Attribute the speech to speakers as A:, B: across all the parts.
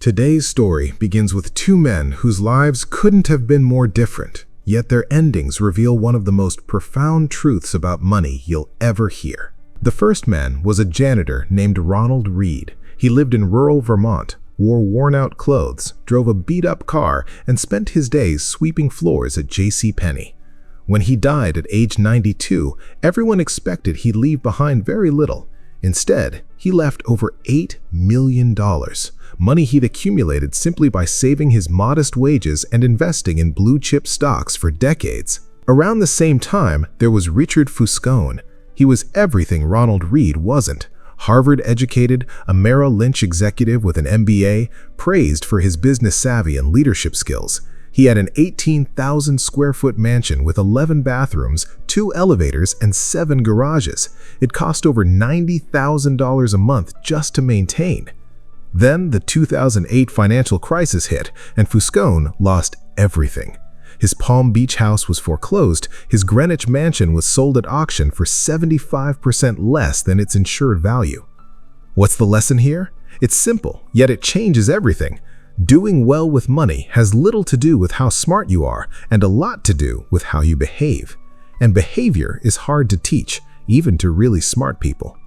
A: Today's story begins with two men whose lives couldn't have been more different, yet their endings reveal one of the most profound truths about money you'll ever hear. The first man was a janitor named Ronald Reed. He lived in rural Vermont, wore worn-out clothes, drove a beat-up car, and spent his days sweeping floors at JCPenney. When he died at age 92, everyone expected he'd leave behind very little. Instead, he left over $8 million, money he'd accumulated simply by saving his modest wages and investing in blue-chip stocks for decades. Around the same time, there was Richard Fuscone. He was everything Ronald Reed wasn't. Harvard-educated, a Merrill Lynch executive with an MBA, praised for his business savvy and leadership skills. He had an 18,000-square-foot mansion with 11 bathrooms, 2 elevators, and 7 garages. It cost over $90,000 a month just to maintain. Then the 2008 financial crisis hit, and Fuscone lost everything. His Palm Beach house was foreclosed, his Greenwich mansion was sold at auction for 75% less than its insured value. What's the lesson here? It's simple, yet it changes everything. Doing well with money has little to do with how smart you are and a lot to do with how you behave. And behavior is hard to teach, even to really smart people.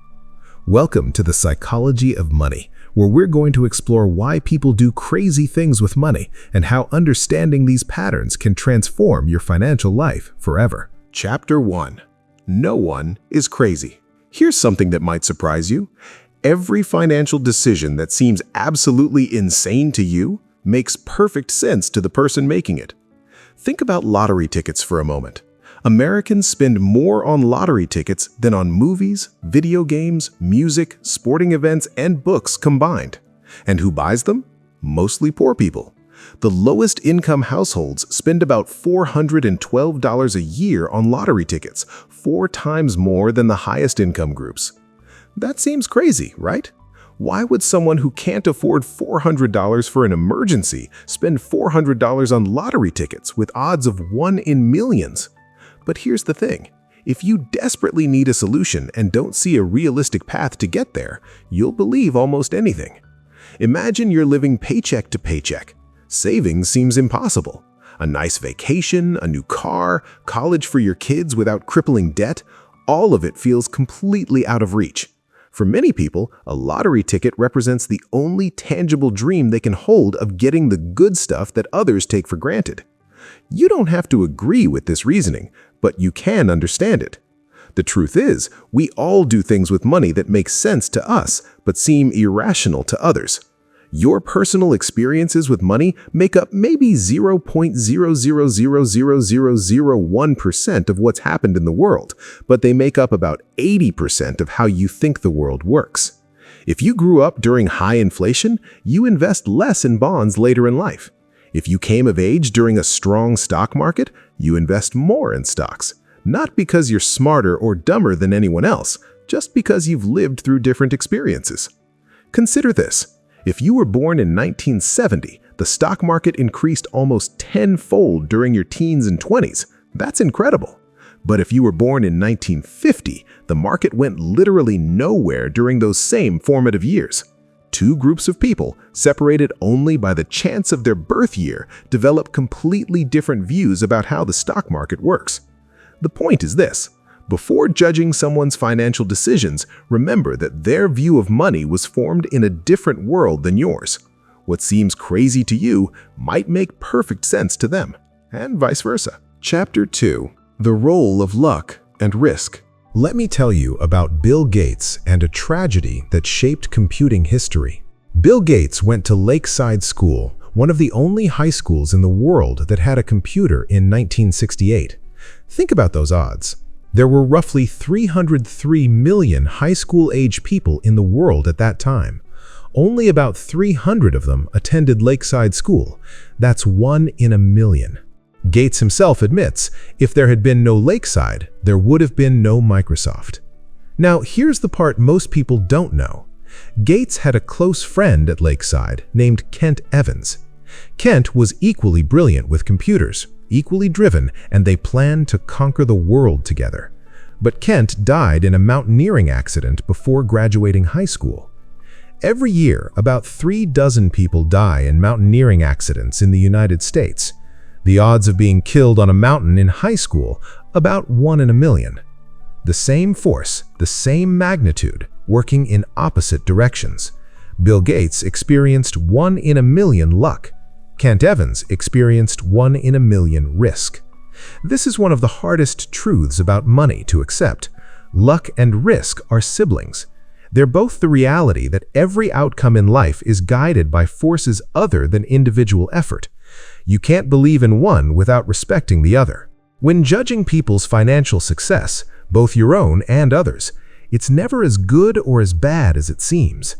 A: Welcome to the Psychology of Money, where we're going to explore why people do crazy things with money and how understanding these patterns can transform your financial life forever.
B: Chapter 1. No one is crazy. Here's something that might surprise you. Every financial decision that seems absolutely insane to you makes perfect sense to the person making it. Think about lottery tickets for a moment. Americans spend more on lottery tickets than on movies, video games, music, sporting events, and books combined. And who buys them? Mostly poor people. The lowest income households spend about $412 a year on lottery tickets, 4 times more than the highest income groups. That seems crazy, right? Why would someone who can't afford $400 for an emergency spend $400 on lottery tickets with odds of 1 in millions? But here's the thing. If you desperately need a solution and don't see a realistic path to get there, you'll believe almost anything. Imagine you're living paycheck to paycheck. Savings seems impossible. A nice vacation, a new car, college for your kids without crippling debt, all of it feels completely out of reach. For many people, a lottery ticket represents the only tangible dream they can hold of getting the good stuff that others take for granted. You don't have to agree with this reasoning, but you can understand it. The truth is, we all do things with money that make sense to us, but seem irrational to others. Your personal experiences with money make up maybe 0.0000001% of what's happened in the world, but they make up about 80% of how you think the world works. If you grew up during high inflation, you invest less in bonds later in life. If you came of age during a strong stock market, you invest more in stocks. Not because you're smarter or dumber than anyone else, just because you've lived through different experiences. Consider this. If you were born in 1970, the stock market increased almost tenfold during your teens and 20s. That's incredible. But if you were born in 1950, the market went literally nowhere during those same formative years. Two groups of people, separated only by the chance of their birth year, develop completely different views about how the stock market works. The point is this. Before judging someone's financial decisions, remember that their view of money was formed in a different world than yours. What seems crazy to you might make perfect sense to them, and vice versa. Chapter 2. The Role of Luck and Risk.
A: Let me tell you about Bill Gates and a tragedy that shaped computing history. Bill Gates went to Lakeside School, one of the only high schools in the world that had a computer in 1968. Think about those odds. There were roughly 303 million high school-age people in the world at that time. Only about 300 of them attended Lakeside School. That's 1 in a million. Gates himself admits, if there had been no Lakeside, there would have been no Microsoft. Now, here's the part most people don't know. Gates had a close friend at Lakeside named Kent Evans. Kent was equally brilliant with computers, equally driven, and they planned to conquer the world together. But Kent died in a mountaineering accident before graduating high school. Every year, about 36 people die in mountaineering accidents in the United States. The odds of being killed on a mountain in high school, about 1 in a million. The same force, the same magnitude, working in opposite directions. Bill Gates experienced 1 in a million luck. Kent Evans experienced 1 in a million risk. This is one of the hardest truths about money to accept. Luck and risk are siblings. They're both the reality that every outcome in life is guided by forces other than individual effort. You can't believe in one without respecting the other. When judging people's financial success, both your own and others, it's never as good or as bad as it seems.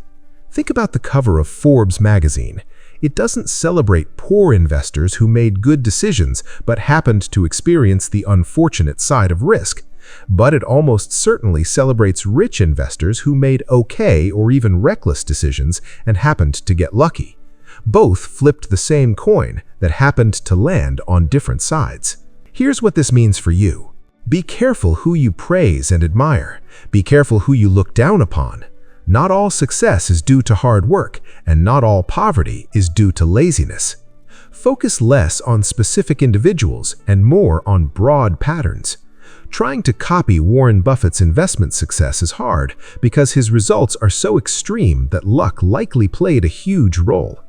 A: Think about the cover of Forbes magazine. It doesn't celebrate poor investors who made good decisions but happened to experience the unfortunate side of risk. But it almost certainly celebrates rich investors who made okay or even reckless decisions and happened to get lucky. Both flipped the same coin that happened to land on different sides. Here's what this means for you. Be careful who you praise and admire. Be careful who you look down upon. Not all success is due to hard work, and not all poverty is due to laziness. Focus less on specific individuals and more on broad patterns. Trying to copy Warren Buffett's investment success is hard because his results are so extreme that luck likely played a huge role.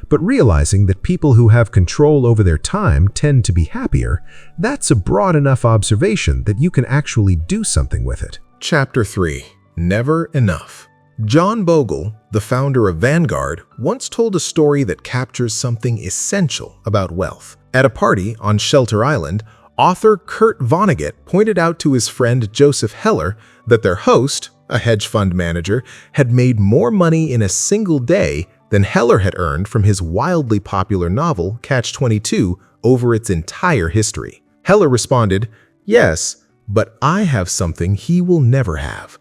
A: But realizing that people who have control over their time tend to be happier, that's a broad enough observation that you can actually do something with it.
B: Chapter 3. Never Enough. John Bogle, the founder of Vanguard, once told a story that captures something essential about wealth. At a party on Shelter Island, author Kurt Vonnegut pointed out to his friend Joseph Heller that their host, a hedge fund manager, had made more money in a single day than Heller had earned from his wildly popular novel Catch-22 over its entire history. Heller responded, "Yes, but I have something he will never have.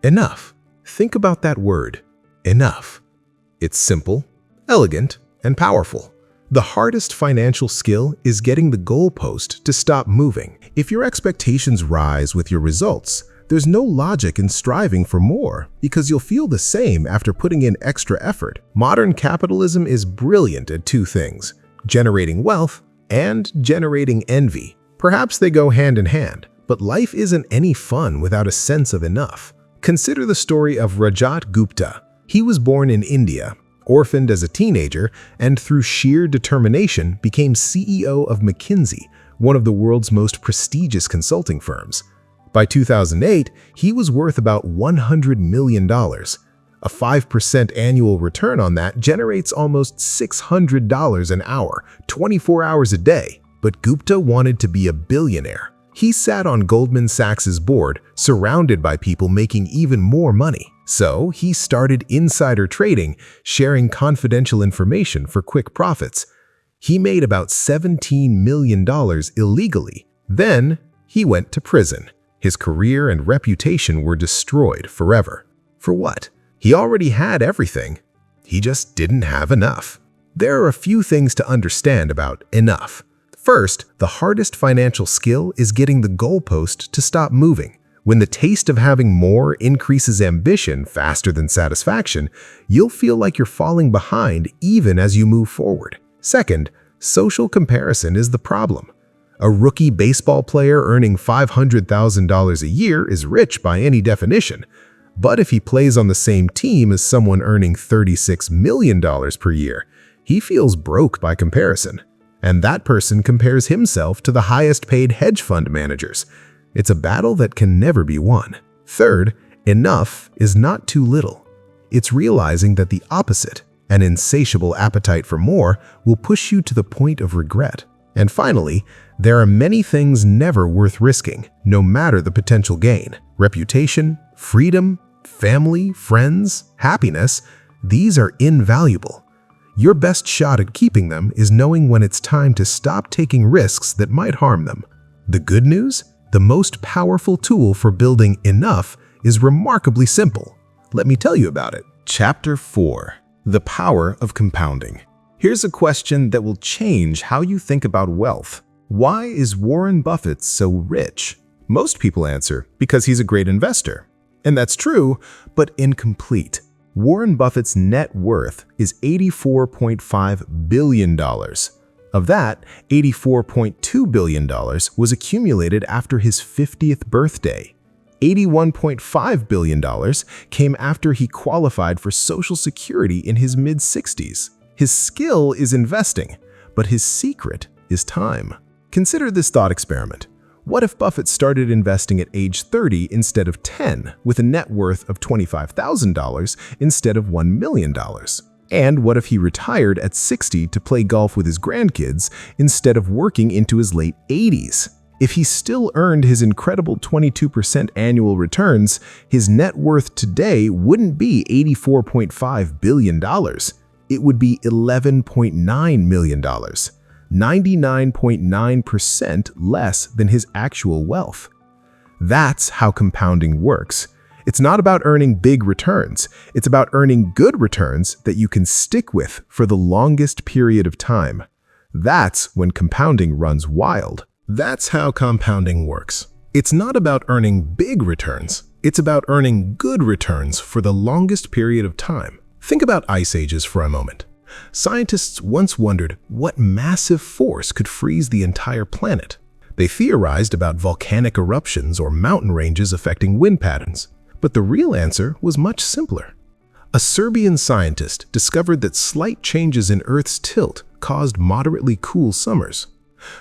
B: Enough." Think about that word, enough. It's simple, elegant, and powerful. The hardest financial skill is getting the goalpost to stop moving. If your expectations rise with your results, there's no logic in striving for more because you'll feel the same after putting in extra effort. Modern capitalism is brilliant at two things: generating wealth and generating envy. Perhaps they go hand in hand, but life isn't any fun without a sense of enough. Consider the story of Rajat Gupta. He was born in India, orphaned as a teenager, and through sheer determination became CEO of McKinsey, one of the world's most prestigious consulting firms. By 2008, he was worth about $100 million. A 5% annual return on that generates almost $600 an hour, 24 hours a day. But Gupta wanted to be a billionaire. He sat on Goldman Sachs' board, surrounded by people making even more money. So he started insider trading, sharing confidential information for quick profits. He made about $17 million illegally. Then he went to prison. His career and reputation were destroyed forever. For what? He already had everything. He just didn't have enough. There are a few things to understand about enough. First, the hardest financial skill is getting the goalpost to stop moving. When the taste of having more increases ambition faster than satisfaction, you'll feel like you're falling behind even as you move forward. Second, social comparison is the problem. A rookie baseball player earning $500,000 a year is rich by any definition. But if he plays on the same team as someone earning $36 million per year, he feels broke by comparison. And that person compares himself to the highest-paid hedge fund managers. It's a battle that can never be won. Third, enough is not too little. It's realizing that the opposite, an insatiable appetite for more, will push you to the point of regret. And finally, there are many things never worth risking, no matter the potential gain. Reputation, freedom, family, friends, happiness, these are invaluable. Your best shot at keeping them is knowing when it's time to stop taking risks that might harm them. The good news? The most powerful tool for building enough is remarkably simple. Let me tell you about it. Chapter 4. The Power of Compounding. Here's a question that will change how you think about wealth. Why is Warren Buffett so rich? Most people answer, because he's a great investor. And that's true, but incomplete.
A: Warren Buffett's net worth is $84.5 billion. Of that, $84.2 billion was accumulated after his 50th birthday. $81.5 billion came after he qualified for Social Security in his mid-60s. His skill is investing, but his secret is time. Consider this thought experiment. What if Buffett started investing at age 30 instead of 10, with a net worth of $25,000 instead of $1 million? And what if he retired at 60 to play golf with his grandkids instead of working into his late 80s? If he still earned his incredible 22% annual returns, his net worth today wouldn't be $84.5 billion. It would be $11.9 million, 99.9% less than his actual wealth. That's how compounding works. It's not about earning big returns. It's about earning good returns that you can stick with for the longest period of time. That's when compounding runs wild. That's how compounding works. It's not about earning big returns. It's about earning good returns for the longest period of time. Think about ice ages for a moment. Scientists once wondered what massive force could freeze the entire planet. They theorized about volcanic eruptions or mountain ranges affecting wind patterns. But the real answer was much simpler. A Serbian scientist discovered that slight changes in Earth's tilt caused moderately cool summers.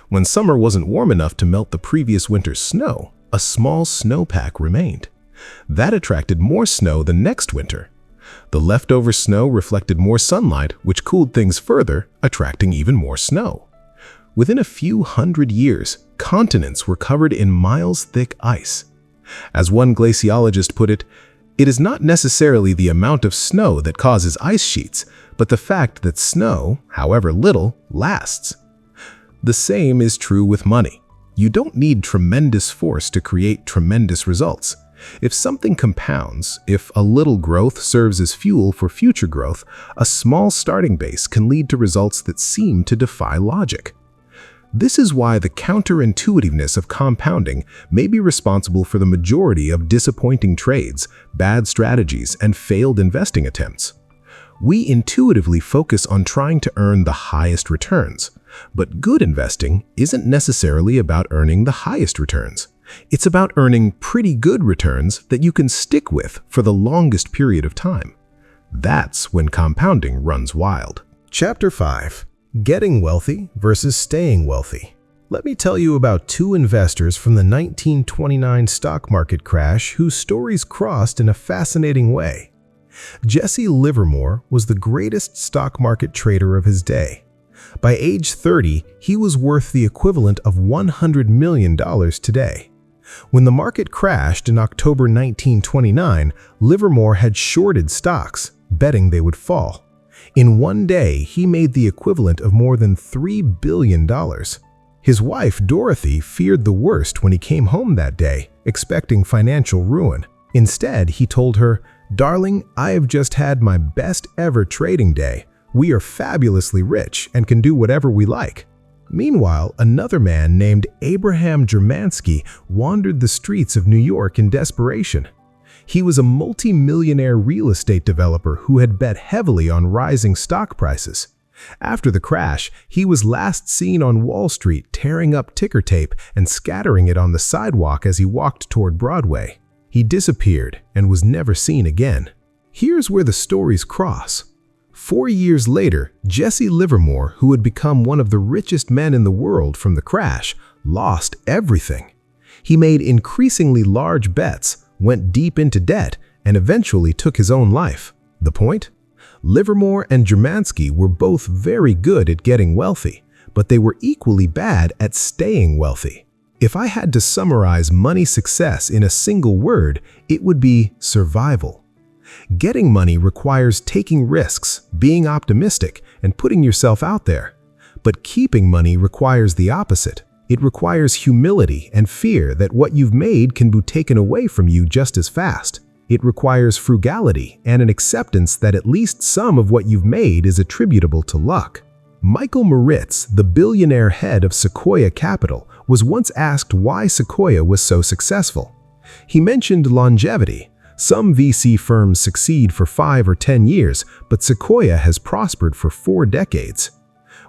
A: When summer wasn't warm enough to melt the previous winter's snow, a small snowpack remained. That attracted more snow the next winter. The leftover snow reflected more sunlight, which cooled things further, attracting even more snow. Within a few hundred years, continents were covered in miles-thick ice. As one glaciologist put it, it is not necessarily the amount of snow that causes ice sheets, but the fact that snow, however little, lasts. The same is true with money. You don't need tremendous force to create tremendous results. If something compounds, if a little growth serves as fuel for future growth, a small starting base can lead to results that seem to defy logic. This is why the counterintuitiveness of compounding may be responsible for the majority of disappointing trades, bad strategies, and failed investing attempts. We intuitively focus on trying to earn the highest returns, but good investing isn't necessarily about earning the highest returns. It's about earning pretty good returns that you can stick with for the longest period of time. That's when compounding runs wild. Chapter 5. Getting wealthy versus staying wealthy. Let me tell you about two investors from the 1929 stock market crash whose stories crossed in a fascinating way. Jesse Livermore was the greatest stock market trader of his day. By age 30, he was worth the equivalent of $100 million today. When the market crashed in October 1929, Livermore had shorted stocks, betting they would fall. In one day, he made the equivalent of more than $3 billion. His wife, Dorothy, feared the worst when he came home that day, expecting financial ruin. Instead, he told her, "Darling, I have just had my best ever trading day. We are fabulously rich and can do whatever we like." Meanwhile, another man named Abraham Germansky wandered the streets of New York in desperation. He was a multi-millionaire real estate developer who had bet heavily on rising stock prices. After the crash, he was last seen on Wall Street tearing up ticker tape and scattering it on the sidewalk as he walked toward Broadway. He disappeared and was never seen again. Here's where the stories cross. 4 years later, Jesse Livermore, who had become one of the richest men in the world from the crash, lost everything. He made increasingly large bets, went deep into debt, and eventually took his own life. The point? Livermore and Germansky were both very good at getting wealthy, but they were equally bad at staying wealthy. If I had to summarize money success in a single word, it would be survival. Getting money requires taking risks, being optimistic, and putting yourself out there. But keeping money requires the opposite. It requires humility and fear that what you've made can be taken away from you just as fast. It requires frugality and an acceptance that at least some of what you've made is attributable to luck. Michael Moritz, the billionaire head of Sequoia Capital, was once asked why Sequoia was so successful. He mentioned longevity. Some VC firms succeed for 5 or 10 years, but Sequoia has prospered for 4 decades.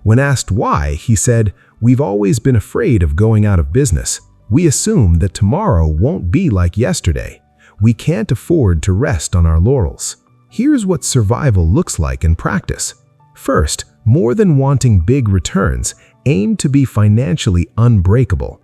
A: When asked why, he said, "We've always been afraid of going out of business. We assume that tomorrow won't be like yesterday. We can't afford to rest on our laurels." Here's what survival looks like in practice. First, more than wanting big returns, aim to be financially unbreakable.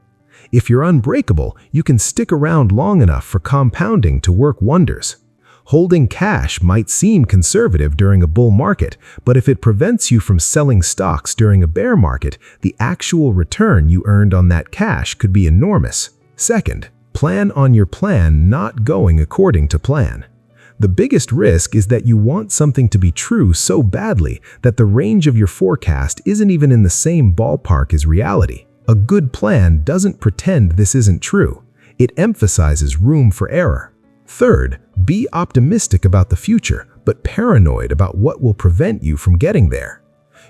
A: If you're unbreakable, you can stick around long enough for compounding to work wonders. Holding cash might seem conservative during a bull market, but if it prevents you from selling stocks during a bear market, the actual return you earned on that cash could be enormous. Second, plan on your plan not going according to plan. The biggest risk is that you want something to be true so badly that the range of your forecast isn't even in the same ballpark as reality. A good plan doesn't pretend this isn't true. It emphasizes room for error. Third, be optimistic about the future, but paranoid about what will prevent you from getting there.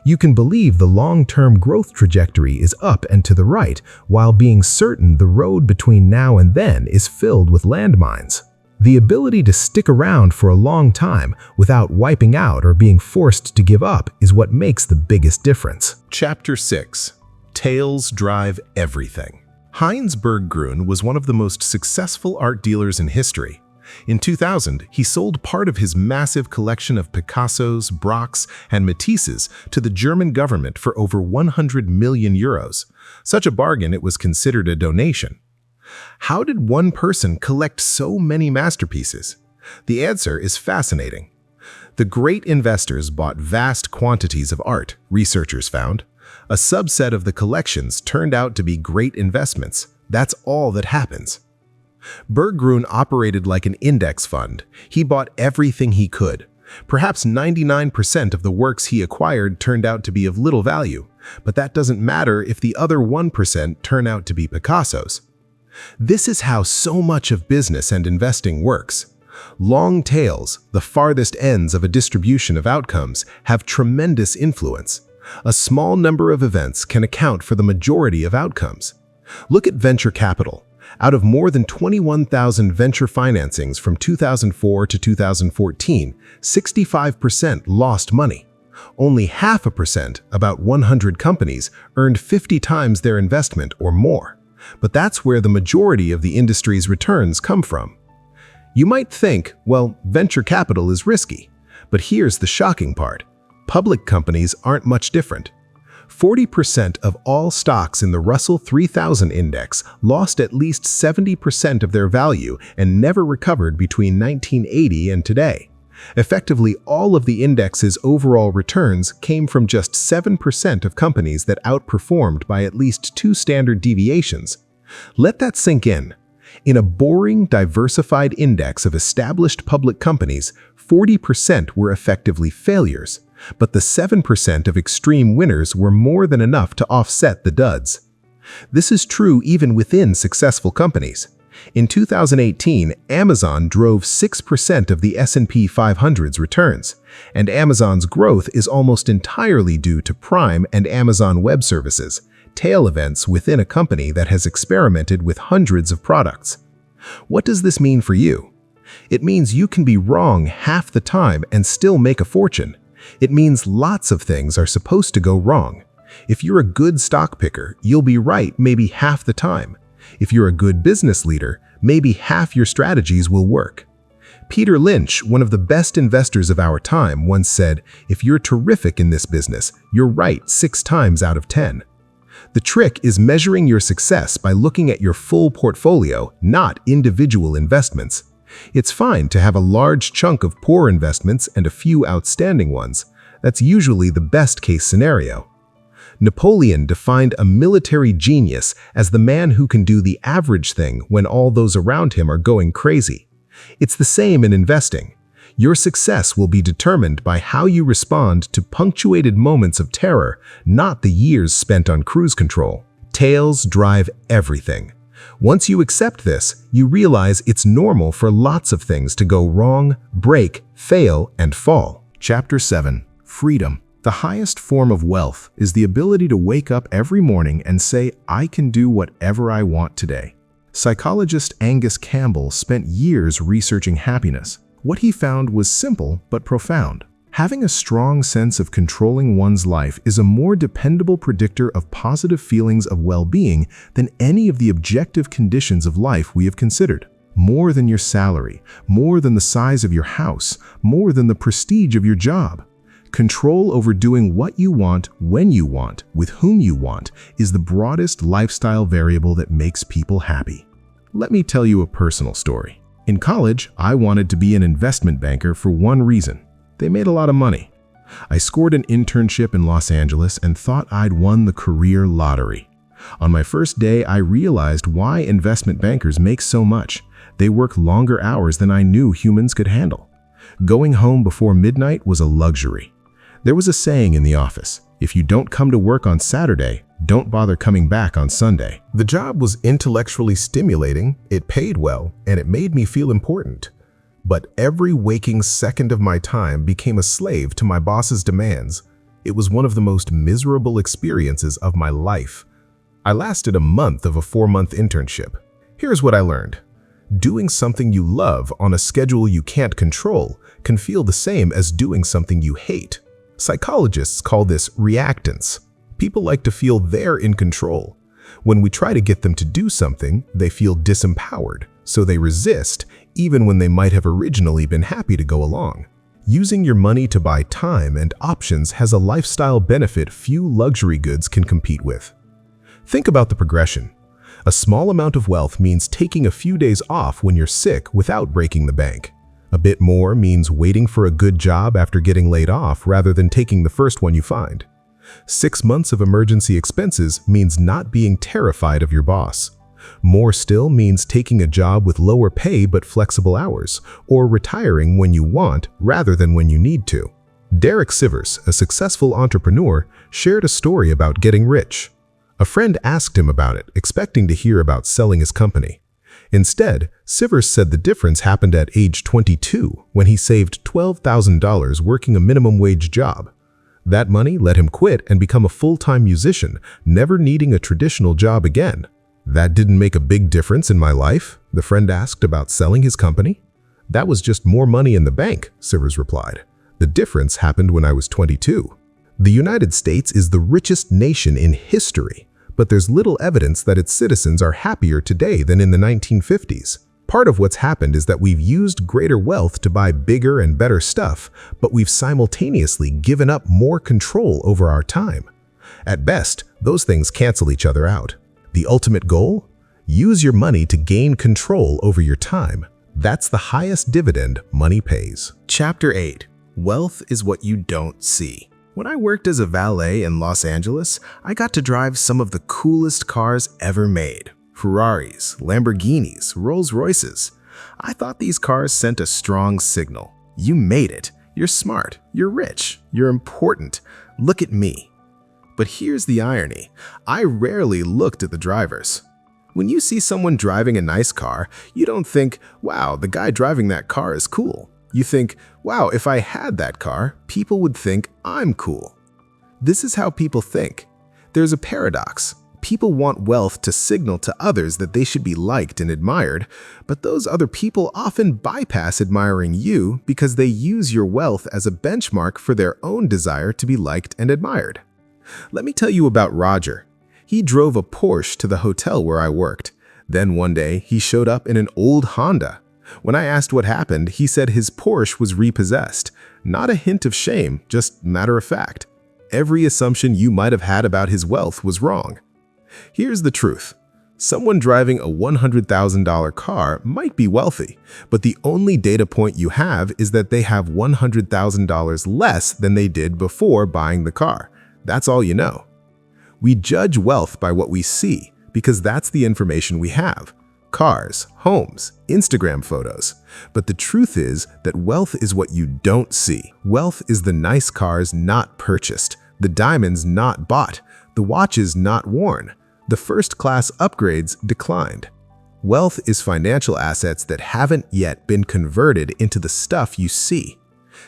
A: You can believe the long-term growth trajectory is up and to the right, while being certain the road between now and then is filled with landmines. The ability to stick around for a long time without wiping out or being forced to give up is what makes the biggest difference.
B: Chapter 6. Tales Drive Everything. Heinz Berggruen was one of the most successful art dealers in history. In 2000, he sold part of his massive collection of Picassos, Brachs, and Matisses to the German government for over 100 million euros. Such a bargain, it was considered a donation. How did one person collect so many masterpieces? The answer is fascinating. The great investors bought vast quantities of art, researchers found. A subset of the collections turned out to be great investments. That's all that happens. Berggruen operated like an index fund. He bought everything he could. Perhaps 99% of the works he acquired turned out to be of little value, but that doesn't matter if the other 1% turn out to be Picassos. This is how so much of business and investing works. Long tails, the farthest ends of a distribution of outcomes, have tremendous influence. A small number of events can account for the majority of outcomes. Look at venture capital. Out of more than 21,000 venture financings from 2004 to 2014, 65% lost money. Only 0.5%, about 100 companies, earned 50 times their investment or more. But that's where the majority of the industry's returns come from. You might think, well, venture capital is risky. But here's the shocking part. Public companies aren't much different. 40% of all stocks in the Russell 3000 index lost at least 70% of their value and never recovered between 1980 and today. Effectively, all of the index's overall returns came from just 7% of companies that outperformed by at least 2 standard deviations. Let that sink in. In a boring, diversified index of established public companies, 40% were effectively failures, but the 7% of extreme winners were more than enough to offset the duds. This is true even within successful companies. In 2018, Amazon drove 6% of the S&P 500's returns, and Amazon's growth is almost entirely due to Prime and Amazon Web Services, tail events within a company that has experimented with hundreds of products. What does this mean for you? It means you can be wrong half the time and still make a fortune. It means lots of things are supposed to go wrong. If you're a good stock picker, you'll be right maybe half the time. If you're a good business leader, maybe half your strategies will work. Peter Lynch, one of the best investors of our time, once said, "If you're terrific in this business, you're right 6 times out of 10. The trick is measuring your success by looking at your full portfolio, not individual investments. It's fine to have a large chunk of poor investments and a few outstanding ones. That's usually the best-case scenario. Napoleon defined a military genius as the man who can do the average thing when all those around him are going crazy. It's the same in investing. Your success will be determined by how you respond to punctuated moments of terror, not the years spent on cruise control. Tails drive everything. Once you accept this, you realize it's normal for lots of things to go wrong, break, fail, and fall. Chapter 7. Freedom. The highest form of wealth is the ability to wake up every morning and say, "I can do whatever I want today."
A: Psychologist Angus Campbell spent years researching happiness. What he found was simple but profound. Having a strong sense of controlling one's life is a more dependable predictor of positive feelings of well-being than any of the objective conditions of life we have considered. More than your salary, more than the size of your house, more than the prestige of your job. Control over doing what you want, when you want, with whom you want, is the broadest lifestyle variable that makes people happy. Let me tell you a personal story. In college, I wanted to be an investment banker for one reason. They made a lot of money. I scored an internship in Los Angeles and thought I'd won the career lottery. On my first day, I realized why investment bankers make so much. They work longer hours than I knew humans could handle. Going home before midnight was a luxury. There was a saying in the office, if you don't come to work on Saturday, don't bother coming back on Sunday. The job was intellectually stimulating, it paid well, and it made me feel important. But every waking second of my time became a slave to my boss's demands. It was one of the most miserable experiences of my life. I lasted a month of a 4-month internship. Here's what I learned. Doing something you love on a schedule you can't control can feel the same as doing something you hate. Psychologists call this reactance. People like to feel they're in control. When we try to get them to do something, they feel disempowered, so they resist, even when they might have originally been happy to go along. Using your money to buy time and options has a lifestyle benefit few luxury goods can compete with. Think about the progression. A small amount of wealth means taking a few days off when you're sick without breaking the bank. A bit more means waiting for a good job after getting laid off rather than taking the first one you find. 6 months of emergency expenses means not being terrified of your boss. More still means taking a job with lower pay but flexible hours, or retiring when you want rather than when you need to. Derek Sivers, a successful entrepreneur, shared a story about getting rich. A friend asked him about it, expecting to hear about selling his company. Instead, Sivers said the difference happened at age 22 when he saved $12,000 working a minimum wage job. That money let him quit and become a full-time musician, never needing a traditional job again. That didn't make a big difference in my life, the friend asked about selling his company. That was just more money in the bank, Sivers replied. The difference happened when I was 22. The United States is the richest nation in history, but there's little evidence that its citizens are happier today than in the 1950s. Part of what's happened is that we've used greater wealth to buy bigger and better stuff, but we've simultaneously given up more control over our time. At best, those things cancel each other out. The ultimate goal? Use your money to gain control over your time. That's the highest dividend money pays. Chapter 8. Wealth is what you don't see. When I worked as a valet in Los Angeles, I got to drive some of the coolest cars ever made. Ferraris, Lamborghinis, Rolls-Royces. I thought these cars sent a strong signal. You made it. You're smart. You're rich. You're important. Look at me. But here's the irony. I rarely looked at the drivers. When you see someone driving a nice car, you don't think, wow, the guy driving that car is cool. You think, wow, if I had that car, people would think I'm cool. This is how people think. There's a paradox. People want wealth to signal to others that they should be liked and admired, but those other people often bypass admiring you because they use your wealth as a benchmark for their own desire to be liked and admired. Let me tell you about Roger. He drove a Porsche to the hotel where I worked. Then one day, he showed up in an old Honda. When I asked what happened, he said his Porsche was repossessed. Not a hint of shame, just matter of fact. Every assumption you might have had about his wealth was wrong. Here's the truth. Someone driving a $100,000 car might be wealthy, but the only data point you have is that they have $100,000 less than they did before buying the car. That's all you know. We judge wealth by what we see because that's the information we have. Cars, homes, Instagram photos. But the truth is that wealth is what you don't see. Wealth is the nice cars not purchased, the diamonds not bought, the watches not worn, the first-class upgrades declined. Wealth is financial assets that haven't yet been converted into the stuff you see.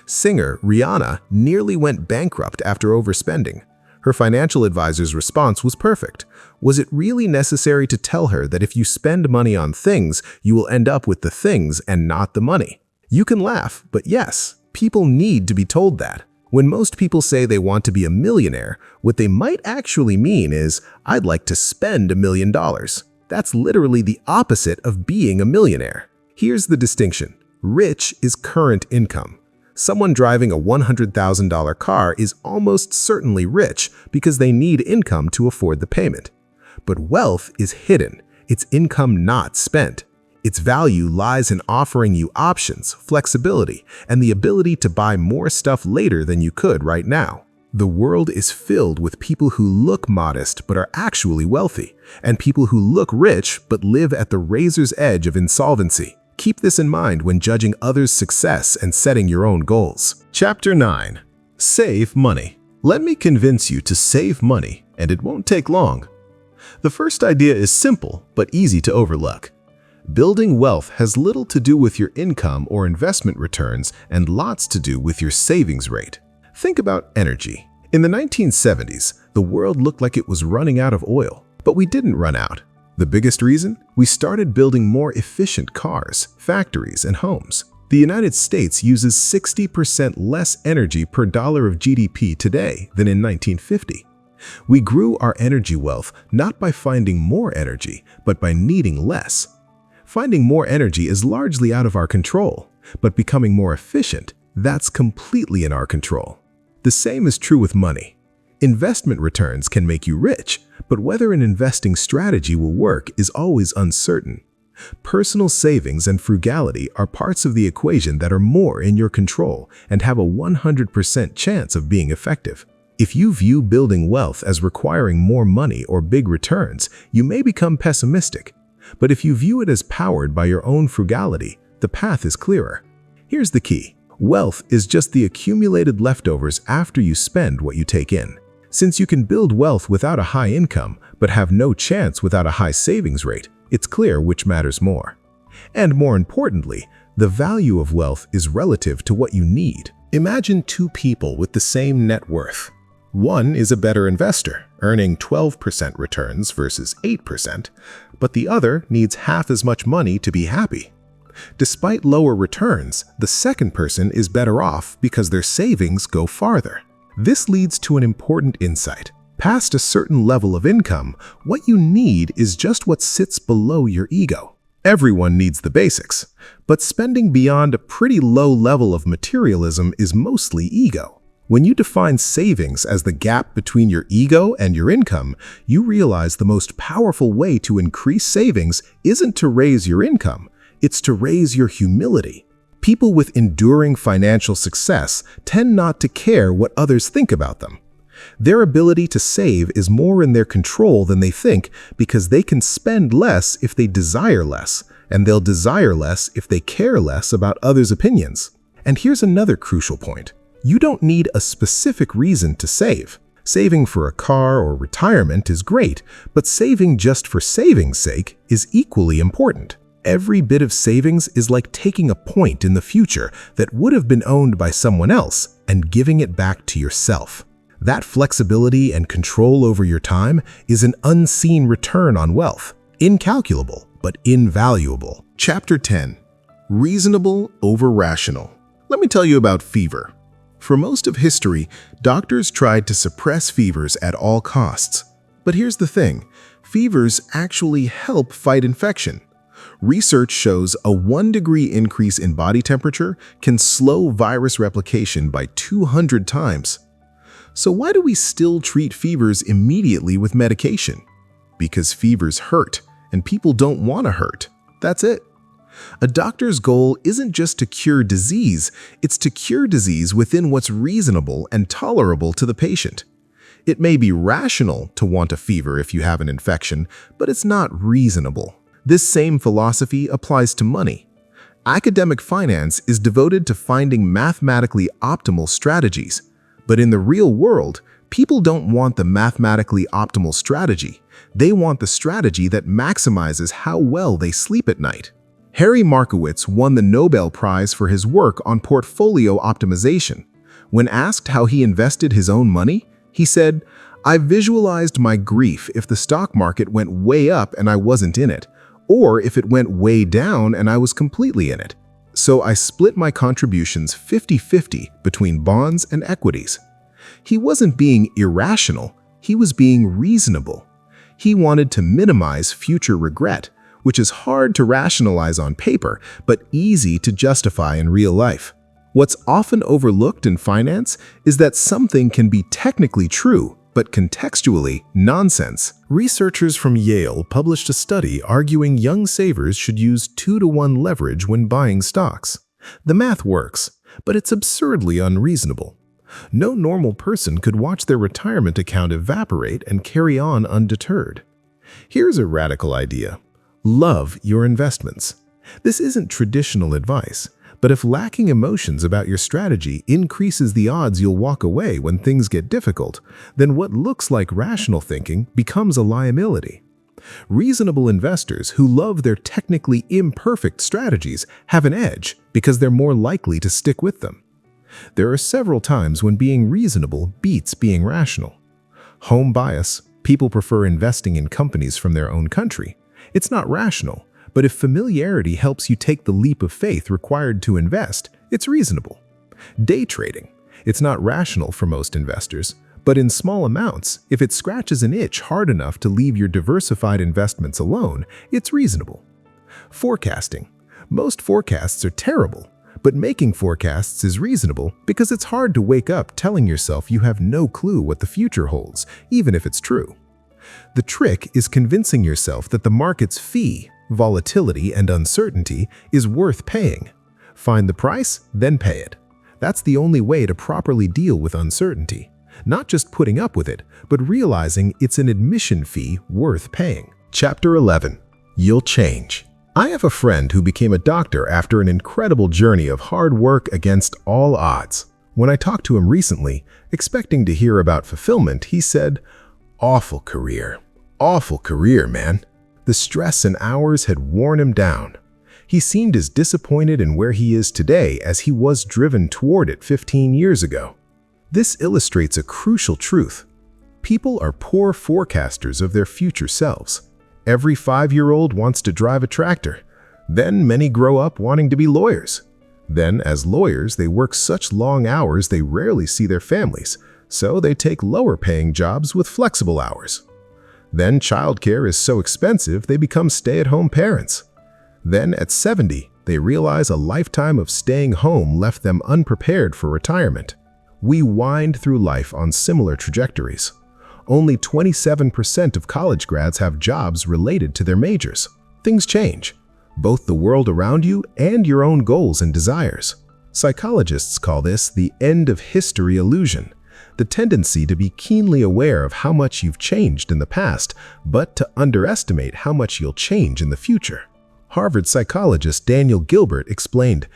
A: Singer Rihanna nearly went bankrupt after overspending.
B: Her financial advisor's response was perfect. Was it really necessary to tell her that if you spend money on things, you will end up with the things and not the money? You can laugh, but yes, people need to be told that. When most people say they want to be a millionaire, what they might actually mean is, I'd like to spend $1 million. That's literally the opposite of being a millionaire. Here's the distinction. Rich is current income. Someone driving a $100,000 car is almost certainly rich because they need income to afford the payment. But wealth is hidden. It's income not spent. Its value lies in offering you options, flexibility, and the ability to buy more stuff later than you could right now. The world is filled with people who look modest but are actually wealthy, and people who look rich but live at the razor's edge of insolvency. Keep this in mind when judging others' success and setting your own goals. Chapter 9. Save money. Let me convince you to save money, and it won't take long. The first idea is simple but easy to overlook. Building wealth has little to do with your income or investment returns and lots to do with your savings rate. Think about energy. In the 1970s, the world looked like it was running out of oil, but we didn't run out. The biggest reason? We started building more efficient cars, factories, and homes. The United States uses 60% less energy per dollar of GDP today than in 1950. We grew our energy wealth not by finding more energy, but by needing less. Finding more energy is largely out of our control, but becoming more efficient, that's completely in our control. The same is true with money. Investment returns can make you rich, but whether an investing strategy will work is always uncertain. Personal savings and frugality are parts of the equation that are more in your control and have a 100% chance of being effective. If you view building wealth as requiring more money or big returns, you may become pessimistic. But if you view it as powered by your own frugality, the path is clearer. Here's the key. Wealth is just the accumulated leftovers after you spend what you take in. Since you can build wealth without a high income, but have no chance without a high savings rate, it's clear which matters more. And more importantly, the value of wealth is relative to what you need. Imagine two people with the same net worth. One is a better investor, earning 12% returns versus 8%, but the other needs half as much money to be happy. Despite lower returns, the second person is better off because their savings go farther. This leads to an important insight. Past a certain level of income, what you need is just what sits below your ego. Everyone needs the basics, but spending beyond a pretty low level of materialism is mostly ego. When you define savings as the gap between your ego and your income, you realize the most powerful way to increase savings isn't to raise your income, it's to raise your humility. People with enduring financial success tend not to care what others think about them. Their ability to save is more in their control than they think because they can spend less if they desire less, and they'll desire less if they care less about others' opinions. And here's another crucial point. You don't need a specific reason to save. Saving for a car or retirement is great, but saving just for saving's sake is equally important. Every bit of savings is like taking a point in the future that would have been owned by someone else and giving it back to yourself. That flexibility and control over your time is an unseen return on wealth, incalculable but invaluable. Chapter 10. Reasonable over rational. Let me tell you about fever. For most of history, doctors tried to suppress fevers at all costs. But here's the thing, fevers actually help fight infection. Research shows a 1-degree increase in body temperature can slow virus replication by 200 times. So why do we still treat fevers immediately with medication? Because fevers hurt, and people don't want to hurt. That's it. A doctor's goal isn't just to cure disease, it's to cure disease within what's reasonable and tolerable to the patient. It may be rational to want a fever if you have an infection, but it's not reasonable. This same philosophy applies to money. Academic finance is devoted to finding mathematically optimal strategies. But in the real world, people don't want the mathematically optimal strategy. They want the strategy that maximizes how well they sleep at night. Harry Markowitz won the Nobel Prize for his work on portfolio optimization. When asked how he invested his own money, He said, "I visualized my grief if the stock market went way up and I wasn't in it, or if it went way down and I was completely in it. So I split my contributions 50-50 between bonds and equities." He wasn't being irrational, he was being reasonable. He wanted to minimize future regret, which is hard to rationalize on paper, but easy to justify in real life. What's often overlooked in finance is that something can be technically true, but contextually nonsense. Researchers from Yale published a study arguing young savers should use 2-to-1 leverage when buying stocks. The math works, but it's absurdly unreasonable. No normal person could watch their retirement account evaporate and carry on undeterred. Here's a radical idea. Love your investments. This isn't traditional advice, but if lacking emotions about your strategy increases the odds you'll walk away when things get difficult, then what looks like rational thinking becomes a liability. Reasonable investors who love their technically imperfect strategies have an edge because they're more likely to stick with them. There are several times when being reasonable beats being rational. Home bias. People prefer investing in companies from their own country. It's not rational, but if familiarity helps you take the leap of faith required to invest, it's reasonable. Day trading. It's not rational for most investors, but in small amounts, if it scratches an itch hard enough to leave your diversified investments alone, it's reasonable. Forecasting. Most forecasts are terrible, but making forecasts is reasonable because it's hard to wake up telling yourself you have no clue what the future holds, even if it's true. The trick is convincing yourself that the market's fee, volatility, and uncertainty is worth paying. Find the price, then pay it. That's the only way to properly deal with uncertainty. Not just putting up with it, but realizing it's an admission fee worth paying. Chapter 11. You'll change. I have a friend who became a doctor after an incredible journey of hard work against all odds. When I talked to him recently, expecting to hear about fulfillment, he said, "Awful career, man." The stress and hours had worn him down. He seemed as disappointed in where he is today as he was driven toward it 15 years ago. This illustrates a crucial truth. People are poor forecasters of their future selves. Every 5-year-old wants to drive a tractor. Then many grow up wanting to be lawyers. Then, as lawyers, they work such long hours they rarely see their families, so they take lower-paying jobs with flexible hours. Then childcare is so expensive they become stay-at-home parents. Then at 70, they realize a lifetime of staying home left them unprepared for retirement. We wind through life on similar trajectories. Only 27% of college grads have jobs related to their majors. Things change, both the world around you and your own goals and desires. Psychologists call this the end of history illusion, the tendency to be keenly aware of how much you've changed in the past, but to underestimate how much you'll change in the future. Harvard psychologist Daniel Gilbert explained,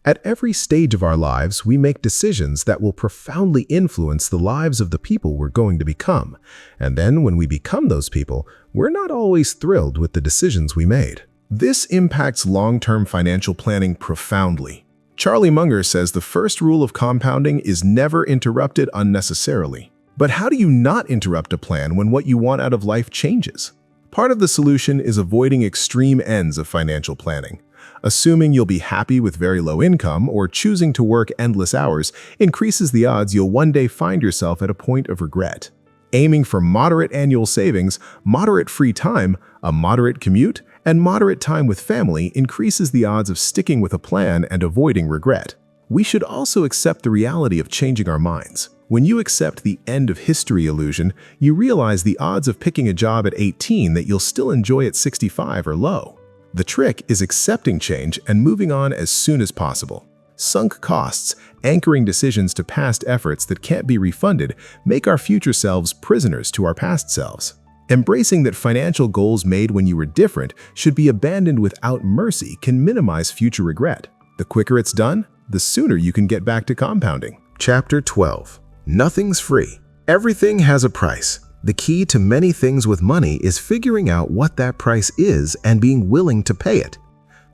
B: "At every stage of our lives, we make decisions that will profoundly influence the lives of the people we're going to become. And then when we become those people, we're not always thrilled with the decisions we made." This impacts long-term financial planning profoundly. Charlie Munger says the first rule of compounding is never interrupted unnecessarily. But how do you not interrupt a plan when what you want out of life changes? Part of the solution is avoiding extreme ends of financial planning. Assuming you'll be happy with very low income or choosing to work endless hours increases the odds you'll one day find yourself at a point of regret. Aiming for moderate annual savings, moderate free time, a moderate commute, and moderate time with family increases the odds of sticking with a plan and avoiding regret. We should also accept the reality of changing our minds. When you accept the end of history illusion, you realize the odds of picking a job at 18 that you'll still enjoy at 65 are low. The trick is accepting change and moving on as soon as possible. Sunk costs, anchoring decisions to past efforts that can't be refunded, make our future selves prisoners to our past selves. Embracing that financial goals made when you were different should be abandoned without mercy can minimize future regret. The quicker it's done, the sooner you can get back to compounding. Chapter 12. Nothing's free. Everything has a price. The key to many things with money is figuring out what that price is and being willing to pay it.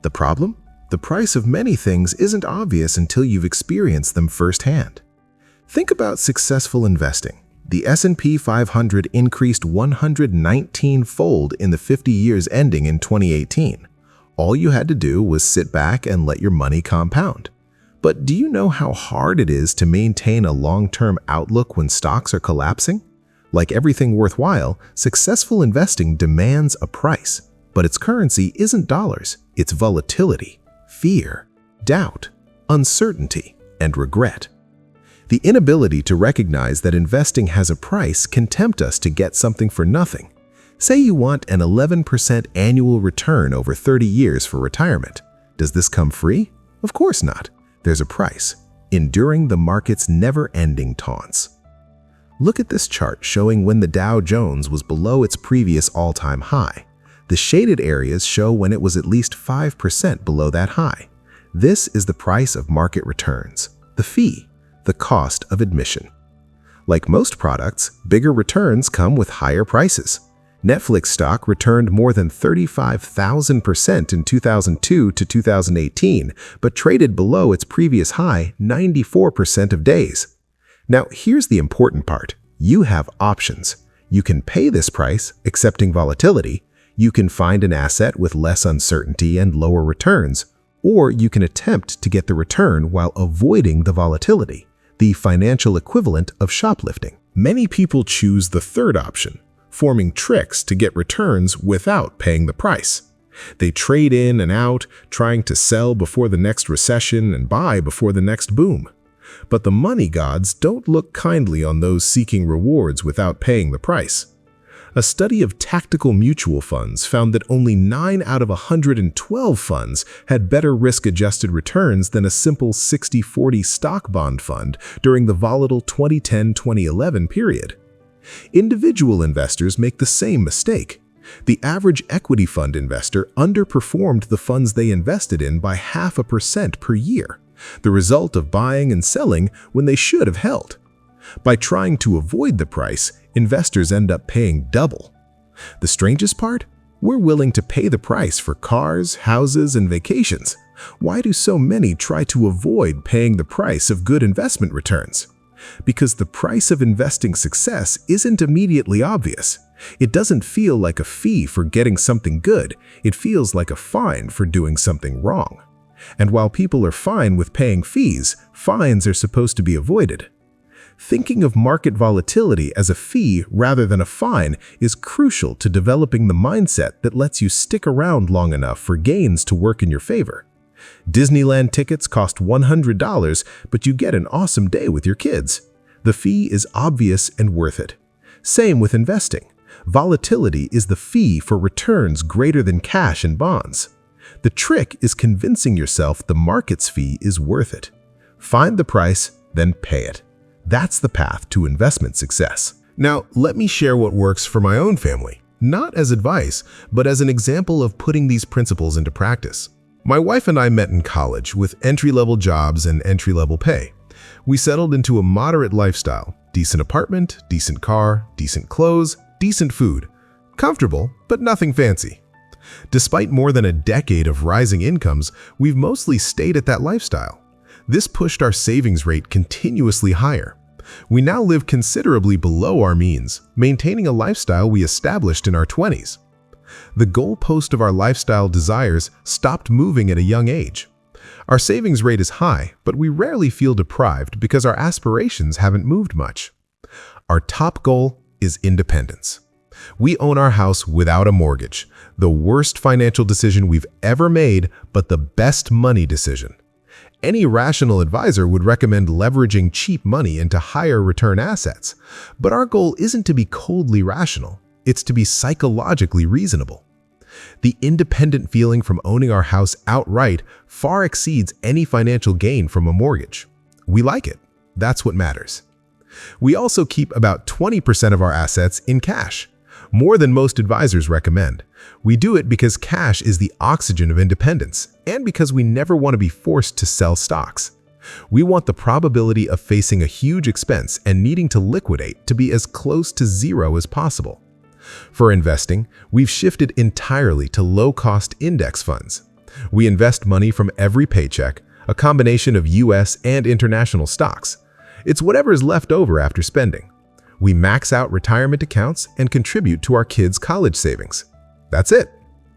B: The problem? The price of many things isn't obvious until you've experienced them firsthand. Think about successful investing.
A: The S&P 500 increased 119-fold in the 50 years ending in 2018. All you had to do was sit back and let your money compound. But do you know how hard it is to maintain a long-term outlook when stocks are collapsing? Like everything worthwhile, successful investing demands a price. But its currency isn't dollars, it's volatility, fear, doubt, uncertainty, and regret. The inability to recognize that investing has a price can tempt us to get something for nothing. Say you want an 11% annual return over 30 years for retirement. Does this come free? Of course not. There's a price, enduring the market's never-ending taunts. Look at this chart showing when the Dow Jones was below its previous all-time high. The shaded areas show when it was at least 5% below that high. This is the price of market returns, the fee, the cost of admission. Like most products, bigger returns come with higher prices. Netflix stock returned more than 35,000% in 2002 to 2018, but traded below its previous high 94% of days. Now, here's the important part. You have options. You can pay this price, accepting volatility. You can find an asset with less uncertainty and lower returns, or you can attempt to get the return while avoiding the volatility, the financial equivalent of shoplifting. Many people choose the third option, forming tricks to get returns without paying the price. They trade in and out, trying to sell before the next recession and buy before the next boom. But the money gods don't look kindly on those seeking rewards without paying the price. A study of tactical mutual funds found that only 9 out of 112 funds had better risk-adjusted returns than a simple 60-40 stock bond fund during the volatile 2010-2011 period. Individual investors make the same mistake. The average equity fund investor underperformed the funds they invested in by 0.5% per year, the result of buying and selling when they should have held. By trying to avoid the price, investors end up paying double. The strangest part? We're willing to pay the price for cars, houses, and vacations. Why do so many try to avoid paying the price of good investment returns? Because the price of investing success isn't immediately obvious. It doesn't feel like a fee for getting something good. It feels like a fine for doing something wrong. And while people are fine with paying fees, fines are supposed to be avoided. Thinking of market volatility as a fee rather than a fine is crucial to developing the mindset that lets you stick around long enough for gains to work in your favor. Disneyland tickets cost $100, but you get an awesome day with your kids. The fee is obvious and worth it. Same with investing. Volatility is the fee for returns greater than cash and bonds. The trick is convincing yourself the market's fee is worth it. Find the price, then pay it. That's the path to investment success. Now, let me share what works for my own family, not as advice, but as an example of putting these principles into practice. My wife and I met in college with entry-level jobs and entry-level pay. We settled into a moderate lifestyle, decent apartment, decent car, decent clothes, decent food. Comfortable, but nothing fancy. Despite more than a decade of rising incomes, we've mostly stayed at that lifestyle. This pushed our savings rate continuously higher. We now live considerably below our means, maintaining a lifestyle we established in our 20s. The goalpost of our lifestyle desires stopped moving at a young age. Our savings rate is high, but we rarely feel deprived because our aspirations haven't moved much. Our top goal is independence. We own our house without a mortgage, the worst financial decision we've ever made, but the best money decision. Any rational advisor would recommend leveraging cheap money into higher return assets, but our goal isn't to be coldly rational, it's to be psychologically reasonable. The independent feeling from owning our house outright far exceeds any financial gain from a mortgage. We like it. That's what matters. We also keep about 20% of our assets in cash, more than most advisors recommend. We do it because cash is the oxygen of independence, and because we never want to be forced to sell stocks. We want the probability of facing a huge expense and needing to liquidate to be as close to zero as possible. For investing, we've shifted entirely to low-cost index funds. We invest money from every paycheck, a combination of US and international stocks. It's whatever is left over after spending. We max out retirement accounts and contribute to our kids' college savings. That's it.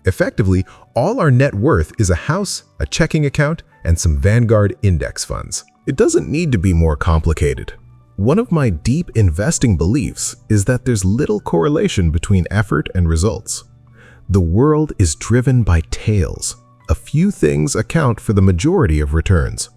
A: Effectively, all our net worth is a house, a checking account, and some Vanguard index funds. It doesn't need to be more complicated. One of my deep investing beliefs is that there's little correlation between effort and results. The world is driven by tails. A few things account for the majority of returns.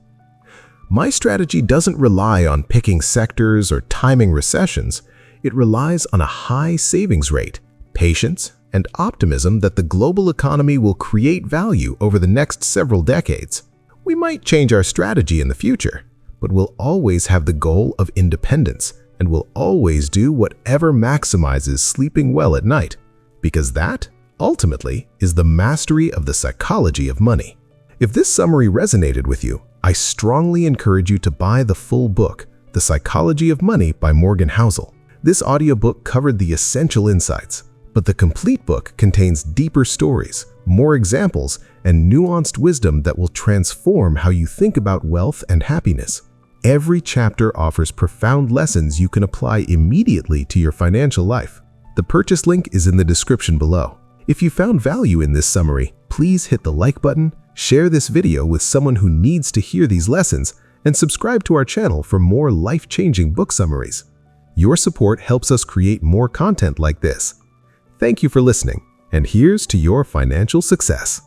A: My strategy doesn't rely on picking sectors or timing recessions. It relies on a high savings rate, patience, and optimism that the global economy will create value over the next several decades. We might change our strategy in the future, but we'll always have the goal of independence and will always do whatever maximizes sleeping well at night, because that, ultimately, is the mastery of the psychology of money. If this summary resonated with you, I strongly encourage you to buy the full book, The Psychology of Money by Morgan Housel. This audiobook covered the essential insights, but the complete book contains deeper stories, more examples, and nuanced wisdom that will transform how you think about wealth and happiness. Every chapter offers profound lessons you can apply immediately to your financial life. The purchase link is in the description below. If you found value in this summary, please hit the like button, share this video with someone who needs to hear these lessons, and subscribe to our channel for more life-changing book summaries. Your support helps us create more content like this. Thank you for listening, and here's to your financial success.